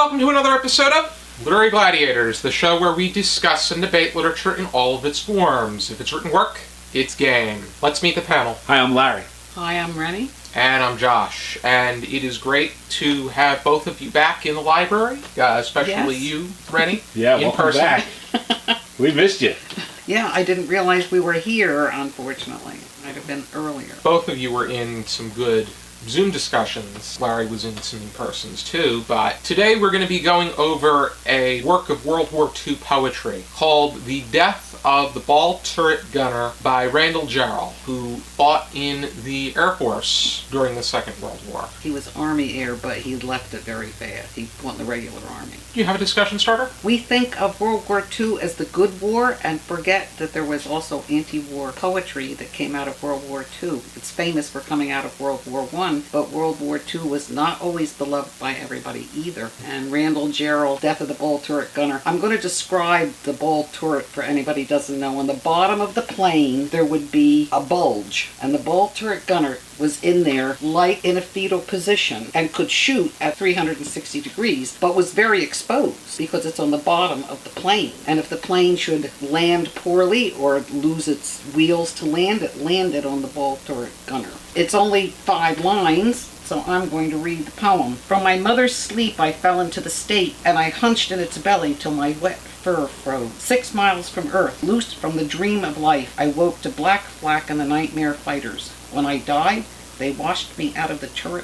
welcome to another episode of Literary Gladiators, the show where we discuss and debate literature in all of its forms. If it's written work, it's game. Let's meet the panel. Hi, I'm Larry. Hi, I'm Renny. And I'm Josh. And it is great to have both of you back in the library, especially you, Renny. Yeah, in welcome person. back. We missed you. Yeah, I didn't realize we were here, unfortunately. Might have been earlier. Both of you were in some good Zoom discussions. Larry was in some in-persons too, but today we're going to be going over a work of World War II poetry called The Death of the Ball Turret Gunner by Randall, Jarrell, who fought in the Air Force during the Second World War. He was Army Air, but he left it very fast. He went in the regular Army. Do you have a discussion starter? We think of World War II as the good war and forget that there was also anti-war poetry that came out of World War II. It's famous for coming out of World War I, but World War II was not always beloved by everybody either. And Randall, Jarrell, Death of the Ball Turret Gunner. I'm going to describe the ball turret for anybody who doesn't know. On the bottom of the plane, there would be a bulge, and the ball turret gunner was in there like in a fetal position and could shoot at 360 degrees, but was very exposed because it's on the bottom of the plane. And if the plane should land poorly or lose its wheels to land, it landed on the ball turret gunner. It's only 5 lines, so I'm going to read the poem. From my mother's sleep I fell into the state, and I hunched in its belly till my wet fur froze. 6 miles from earth, loosed from the dream of life, I woke to black flak and the nightmare fighters. When I died, they washed me out of the turret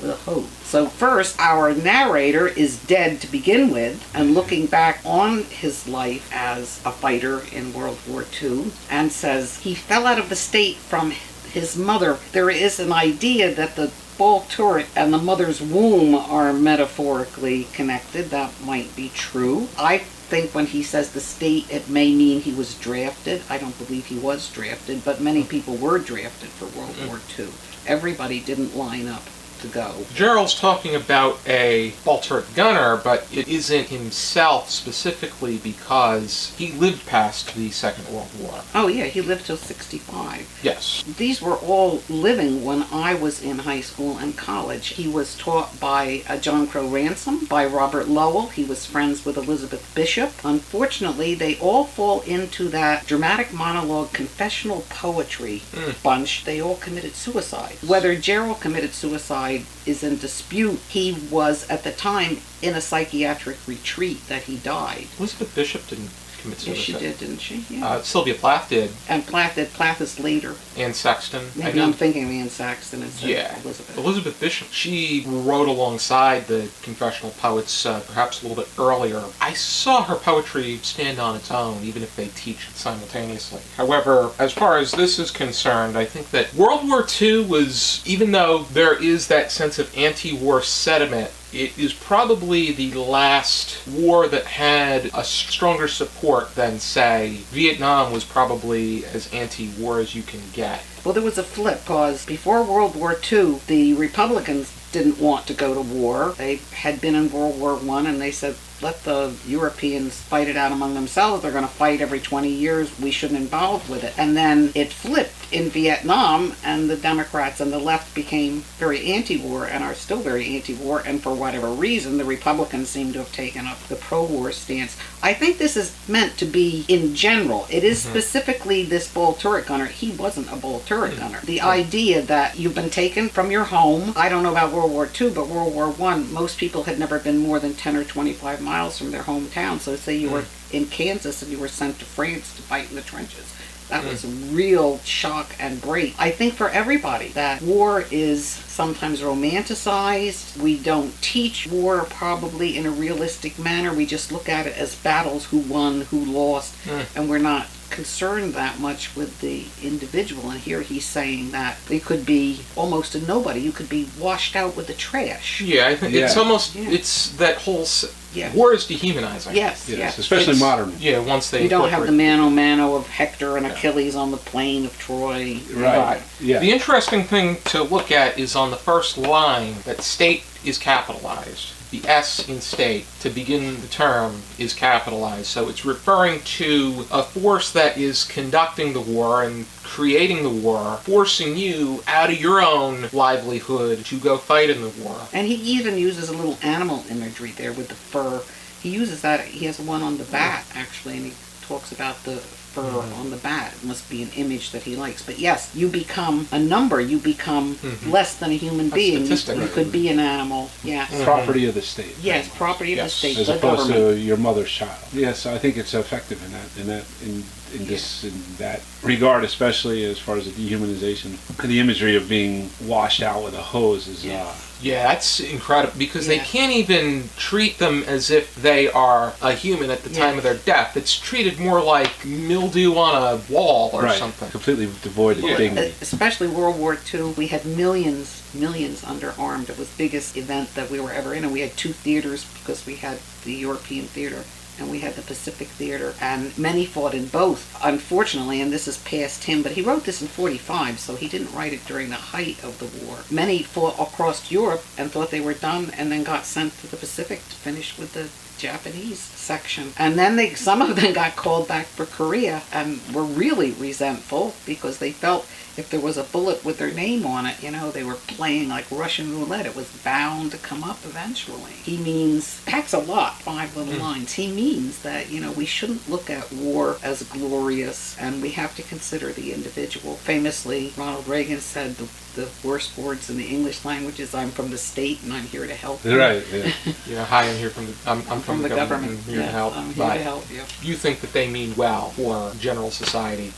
with a hose. So first, our narrator is dead to begin with, and looking back on his life as a fighter in World War II, and says he fell out of the state from his mother. There is an idea that the ball turret and the mother's womb are metaphorically connected. That might be true. I think when he says the state, it may mean he was drafted. I don't believe he was drafted, but many people were drafted for World War II. Everybody didn't line up to go. Jarrell's talking about a ball turret gunner, but it isn't himself specifically because he lived past the Second World War. Oh yeah, he lived till 65. Yes. These were all living when I was in high school and college. He was taught by John Crow Ransom, by Robert Lowell. He was friends with Elizabeth Bishop. Unfortunately, they all fall into that dramatic monologue confessional poetry bunch. They all committed suicide. Whether Jarrell committed suicide is in dispute. He was, at the time, in a psychiatric retreat that he died. Elizabeth Bishop didn't commit suicide. Yes, she did, didn't she? Yeah. Sylvia Plath did. And Plath did. Plath is later. Anne Sexton. Maybe I'm thinking of Anne Sexton instead of Elizabeth. Elizabeth Bishop, she wrote alongside the confessional poets perhaps a little bit earlier. I saw her poetry stand on its own, even if they teach it simultaneously. However, as far as this is concerned, I think that World War II was, even though there is that sense of anti-war sentiment, it is probably the last war that had a stronger support than, say, Vietnam was probably as anti-war as you can get. Well, there was a flip, because before World War II, the Republicans didn't want to go to war. They had been in World War I, and they said, let the Europeans fight it out among themselves. They're going to fight every 20 years. We shouldn't involve with it. And then it flipped in Vietnam, and the Democrats and the left became very anti-war and are still very anti-war. And for whatever reason, the Republicans seem to have taken up the pro-war stance. I think this is meant to be in general. It is specifically this ball turret gunner. He wasn't a ball turret gunner. The idea that you've been taken from your home. I don't know about World War II, but World War I, most people had never been more than 10 or 25 miles from their hometown. So say you were in Kansas and you were sent to France to fight in the trenches. That was a real shock and break. I think for everybody that war is sometimes romanticized. We don't teach war probably in a realistic manner. We just look at it as battles, who won, who lost, and we're not concerned that much with the individual. And here he's saying that it could be almost a nobody. You could be washed out with the trash. Yeah, I think it's almost, it's that whole... War is dehumanizing. Yes. Especially modern. Yeah, once they... You don't have the mano of Hector and Achilles on the plain of Troy. Right. Yeah. The interesting thing to look at is on the first line that state is capitalized. The S in state to begin the term is capitalized. So it's referring to a force that is conducting the war and creating the war, forcing you out of your own livelihood to go fight in the war. And he even uses a little animal imagery there with the fur. He uses that. He has one on the bat, actually, and he talks about the fur on the bat. It must be an image that he likes. But yes, you become a number. You become less than a human being. You could be an animal. Yes. Property of the state. Yes, property of the state. As the opposed government. to your mother's child. Yes, I think it's effective in that regard, especially as far as the dehumanization. The imagery of being washed out with a hose is. Yeah, that's incredible, because they can't even treat them as if they are a human at the time of their death. It's treated more like mildew on a wall or something. Completely devoid of dignity. Especially World War II, we had millions underarmed. It was the biggest event that we were ever in, and we had 2 theaters because we had the European theater and we had the Pacific Theater, and many fought in both, unfortunately, and this is past him, but he wrote this in 45, so he didn't write it during the height of the war. Many fought across Europe and thought they were done, and then got sent to the Pacific to finish with the Japanese section. And then some of them got called back for Korea and were really resentful because they felt if there was a bullet with their name on it, they were playing like Russian roulette. It was bound to come up eventually. He means, packs a lot, 5 little lines. He means that, we shouldn't look at war as glorious, and we have to consider the individual. Famously, Ronald Reagan said the worst words in the English language is, "I'm from the state and I'm here to help you." Right, yeah. Hi, I'm here I'm from the government. I'm here to help. I'm here to help you. You think that they mean well for general society.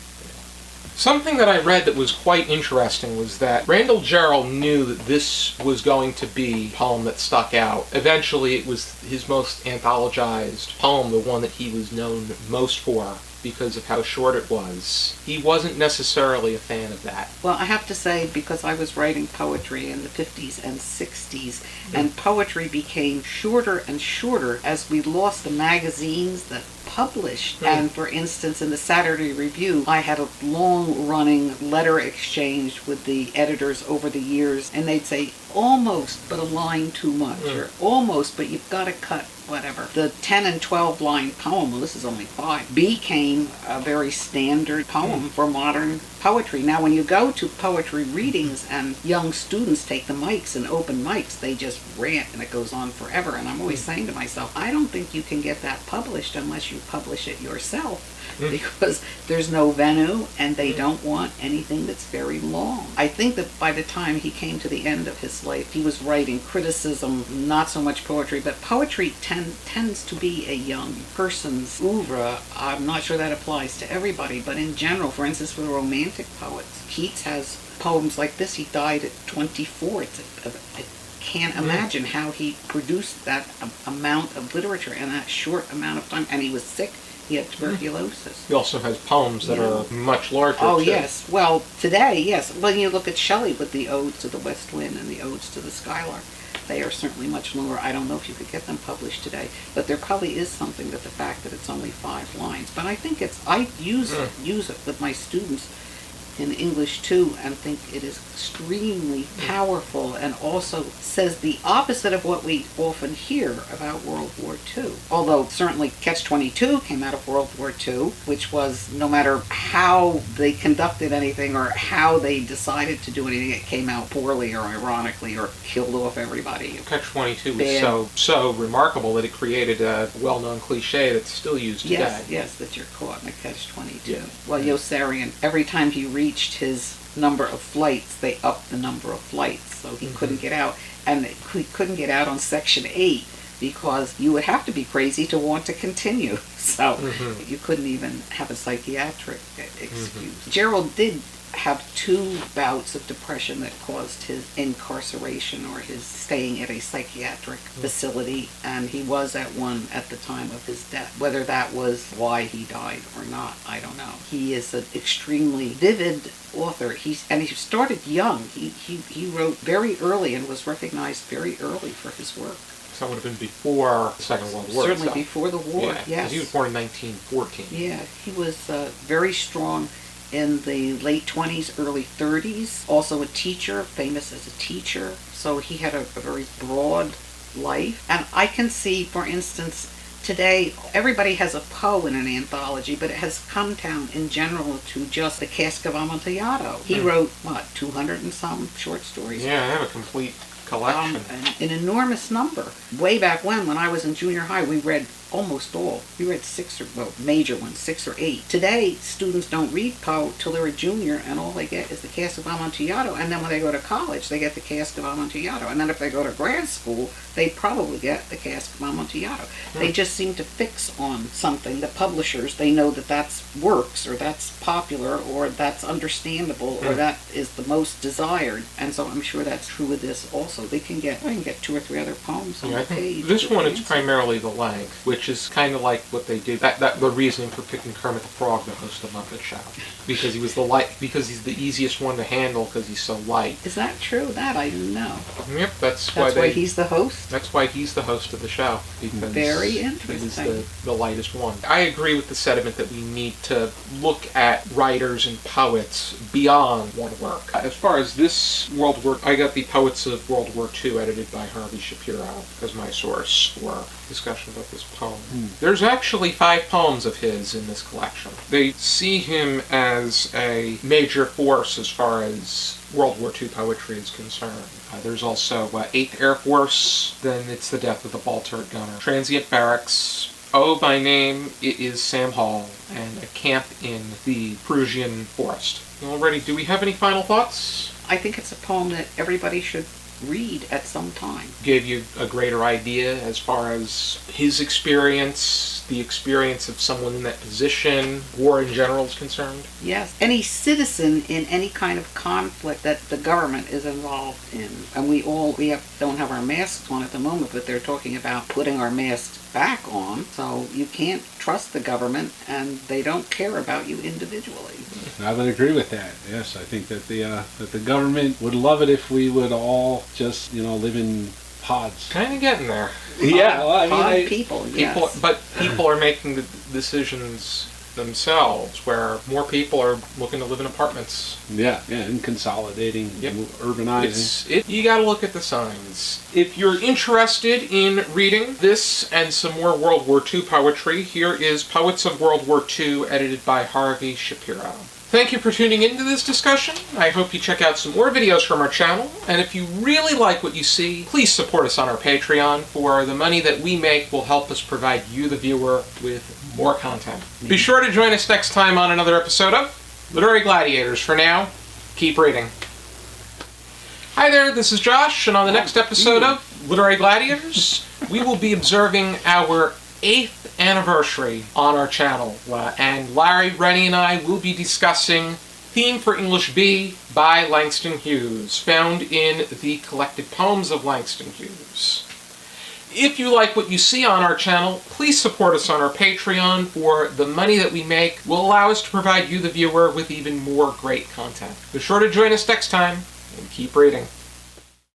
Something that I read that was quite interesting was that Randall Jarrell knew that this was going to be a poem that stuck out. Eventually, it was his most anthologized poem, the one that he was known most for because of how short it was. He wasn't necessarily a fan of that. Well, I have to say, because I was writing poetry in the 50s and 60s, and poetry became shorter and shorter as we lost the magazines that published. And for instance, in the Saturday Review, I had a long-running letter exchange with the editors over the years, and they'd say, almost, but a line too much, or almost, but you've got to cut whatever. The 10 and 12 line poem, well, this is only 5, became a very standard poem for modern poetry. Now, when you go to poetry readings and young students take the mics and open mics, they just rant and it goes on forever. And I'm always saying to myself, I don't think you can get that published unless you publish it yourself. Because there's no venue and they don't want anything that's very long. I think that by the time he came to the end of his life, he was writing criticism, not so much poetry, but poetry tends to be a young person's oeuvre. I'm not sure that applies to everybody, but in general, for instance, for the romantic poets, Keats has poems like this. He died at 24. I can't imagine how he produced that amount of literature in that short amount of time, and he was sick. He had tuberculosis. He also has poems that are much larger. Oh, yes. Well, today, yes. When you look at Shelley with the Odes to the West Wind and the Odes to the Skylark, they are certainly much longer. I don't know if you could get them published today, but there probably is something to the fact that it's only 5 lines. But I think I use it with my students in English too, and think it is extremely powerful, and also says the opposite of what we often hear about World War II. Although certainly Catch-22 came out of World War II, which was, no matter how they conducted anything or how they decided to do anything, it came out poorly or ironically or killed off everybody. Catch-22 was so remarkable that it created a well-known cliche that's still used today. Yes, that you're caught in a Catch-22. Yeah. Well, Yossarian, every time he reached his number of flights, they upped the number of flights, so he couldn't get out. And he couldn't get out on Section 8 because you would have to be crazy to want to continue. So you couldn't even have a psychiatric excuse. Jarrell did have 2 bouts of depression that caused his incarceration or his staying at a psychiatric facility, and he was at one at the time of his death. Whether that was why he died or not, I don't know. He is an extremely vivid author. He started young. He wrote very early and was recognized very early for his work. So it would have been before the Second World War. Certainly before the war, yes. Because he was born in 1914. Yeah, he was very strong in the late 20s, early 30s. Also a teacher, famous as a teacher. So he had a very broad life. And I can see, for instance, today, everybody has a Poe in an anthology, but it has come down in general to just the Cask of Amontillado. He wrote, 200 and some short stories? Yeah, I have a complete collection. An enormous number. Way back when I was in junior high, we read almost all. We read major ones, 6 or 8. Today, students don't read Poe till they're a junior, and all they get is the Cask of Amontillado. And then when they go to college, they get the Cask of Amontillado. And then if they go to grad school, they probably get the Cask of Amontillado. They just seem to fix on something. The publishers, they know that that's works, or that's popular, or that's understandable, or that is the most desired. And so I'm sure that's true with this also. I can get 2 or 3 other poems on the page. This one is primarily the length, which is kind of like what they did. That the reasoning for picking Kermit the Frog to host the Muppet Show, because he's the easiest one to handle because he's so light. Is that true? That I didn't know. Yep, that's why he's the host. That's why he's the host of the show, because very interesting. He's the lightest one. I agree with the sentiment that we need to look at writers and poets beyond one work. As far as this world work, I got the Poets of World War II edited by Harvey Shapiro as my source for discussion about this poem. There's actually 5 poems of his in this collection. They see him as a major force as far as World War II poetry is concerned. There's also 8th Air Force, then it's the death of the ball turret gunner. Transient Barracks, Oh, by name, it is Sam Hall, and a camp in the Prussian forest. Alrighty, do we have any final thoughts? I think it's a poem that everybody should read at some time. Gave you a greater idea as far as his experience, the experience of someone in that position, war in general is concerned? Yes. Any citizen in any kind of conflict that the government is involved in. And we don't have our masks on at the moment, but they're talking about putting our masks back on. So you can't trust the government, and they don't care about you individually. I would agree with that. Yes, I think that the government would love it if we would all just live in pods. Kind of getting there. Yeah, well, I mean, people, yes. But people are making the decisions themselves, where more people are looking to live in apartments. Yeah, and consolidating, urbanizing. You gotta look at the signs. If you're interested in reading this and some more World War II poetry, here is Poets of World War II, edited by Harvey Shapiro. Thank you for tuning into this discussion. I hope you check out some more videos from our channel, and if you really like what you see, please support us on our Patreon, for the money that we make will help us provide you, the viewer, with more content. Be sure to join us next time on another episode of Literary Gladiators. For now, keep reading. Hi there, this is Josh, and on the next episode of Literary Gladiators, we will be observing our 8th anniversary on our channel, and Larry, Renny, and I will be discussing Theme for English B by Langston Hughes, found in the collected poems of Langston Hughes. If you like what you see on our channel, please support us on our Patreon, for the money that we make will allow us to provide you, the viewer, with even more great content. Be sure to join us next time, and keep reading.